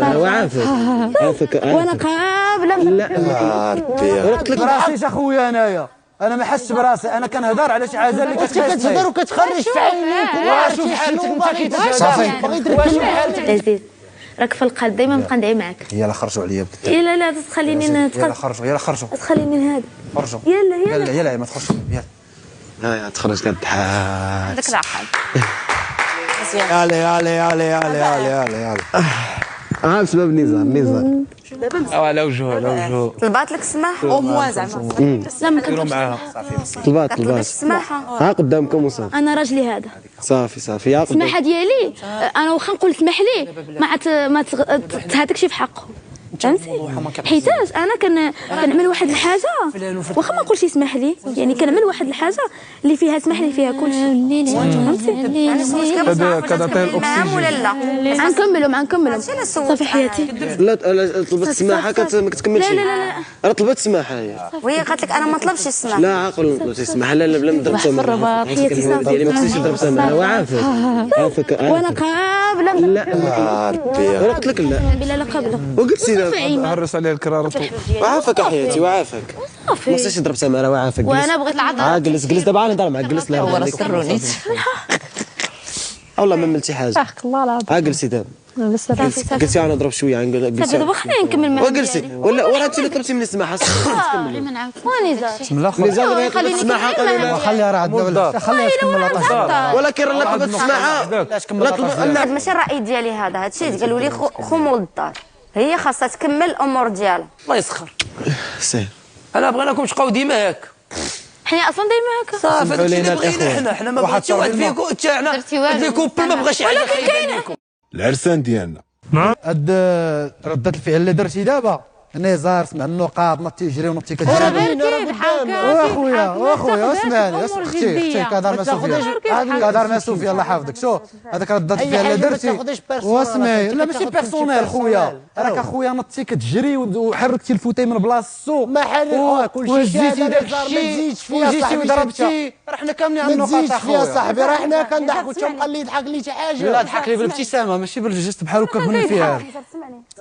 عافاك وانا قابله لا ربي قلت لك براسيش اخويا انا ما حسش براسي، انا كنهضر على شي حاجه اللي كتهضر وكتخرج في عينيك وشوف حالتك انت كيتهضر. وشوف حالتك عزيز راك في القلب دائما نبقى ندعي معاك. يلا خرجوا عليا بالكتاب. يلا لا تخليني يلا خرجوا يلا خرجوا تخليني من هذا. خرجوا يلا ما تخرجوا يلا. ها تخرج كضحك. عندك العقل. يلا بسبب نزار على وجهه طلبات لك السماح او موان زعما لا ما كنديرش معاها طلبات السماحه. ها قدامكم وصافي. انا راجلي هذا صافي يا السماحه ديالي. انا واخا نقول سمح لي ما تهاتكش في حقه، فهمتي؟ حيتاش انا كنعمل واحد الحاجه واخا ما نقولش يسمح لي، يعني كنعمل واحد الحاجه اللي فيها سمح لي فيها كلشي، فهمتي؟ كذا تعطيه الاكسجين ولا لا نكملوا صافي حياتي. لا طلبت السماحه ما كتكملش. لا راه طلبت السماحه هي. وهي قالت لك انا ما طلبش السماح. لا عاقل طلبت السماحه. لا بلا ما ضربتها بالرباط حياتي ديالي ما خصنيش نضربها معها. وعافاك وانا قابله لا ربي انا قلت لك لا بلا لا قابله وقلت لي هرس عليه الكرار. وعافاك حياتي وعافاك. صافي ما خصنيش نضرب سماره. وعافاك وانا بغيت العضله. جلس دابا عاد نهضر معاك. جلس لا والله ما عملتي حاجه. الله العظيم. جلسي دابا. صافي قلتي انا نضرب شويه صافي دابا خلينا نكمل معاك. وجلسي ولا انت اللي طلبتي مني السماحه. غير ما نعاود ونزار بسم الله نزال ما يطلب السماحه خليها راه عندنا خليها تكمل لاطاش. ولكن راه طلبت السماحه. هذا ماشي الراي ديالي، هذا هادشي قالوا لي خمول الدار، هي خاصها تكمل الامور ديالها. الله يسخر. سير انا بغيناكم تبقاو ديما هكا. حنا اصلا دايما هكا. صافي هادشي اللي بغينا حنا ما بغيتش واحد فيكم حتى حنا لي كوبل ما بغاش شي حاجه خايبه. العرسان ديالنا هاد ردة الفعل اللي درتي دابا نزار سمع النقاط نطي يجري ونطي كتجري. واخويا اسمعني اختي كدار ما سوفيا الله يحفظك. شوف هذاك ردة الفعل اللي درتي واسمعي لا ماشي بيرسونيل خويا. راك اخويا نطي كتجري وحركتي الفوتاي من بلاصتو ما حرك كلشي وزيتي داك الشيء ما تزيدش فيها وجيتي وضربتي. راه حنا كاملين على ما النقاط تزيدش اخويا. فيها صاحبي راه حنا كنضحكوا تبقى اللي يضحك لي شي حاجه. لا ضحك لي بالابتسامه ماشي بالجست بحال هكاك من فيها.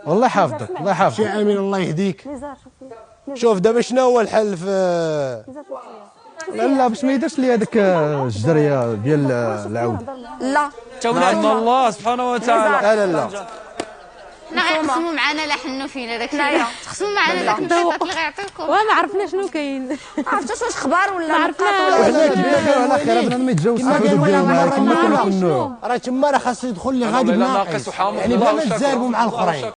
والله يحفظك الله يحفظك. شي امين الله يهديك. شوف دابا شنو هو الحل في لا باش ما يديرش لي هذيك الجريه ديال العود. لا عندنا الله سبحانه وتعالى. لا تقسموا معنا لا حنوا فينا داك لا. الشيء. تقسموا معنا داك النشاطات اللي غيعطيوكم. وما عرفنا شنو كاين. ما عرفتش واش اخبار ولا عرفنا. وحنا كبير على خير بنادم ما يتجاوز الحدود ديالنا كما كنا. راه تما راه خاصو يدخل لي غادي لا بناقص ناقص وحامض يعني بلا ما نتزاربوا مع الاخرين.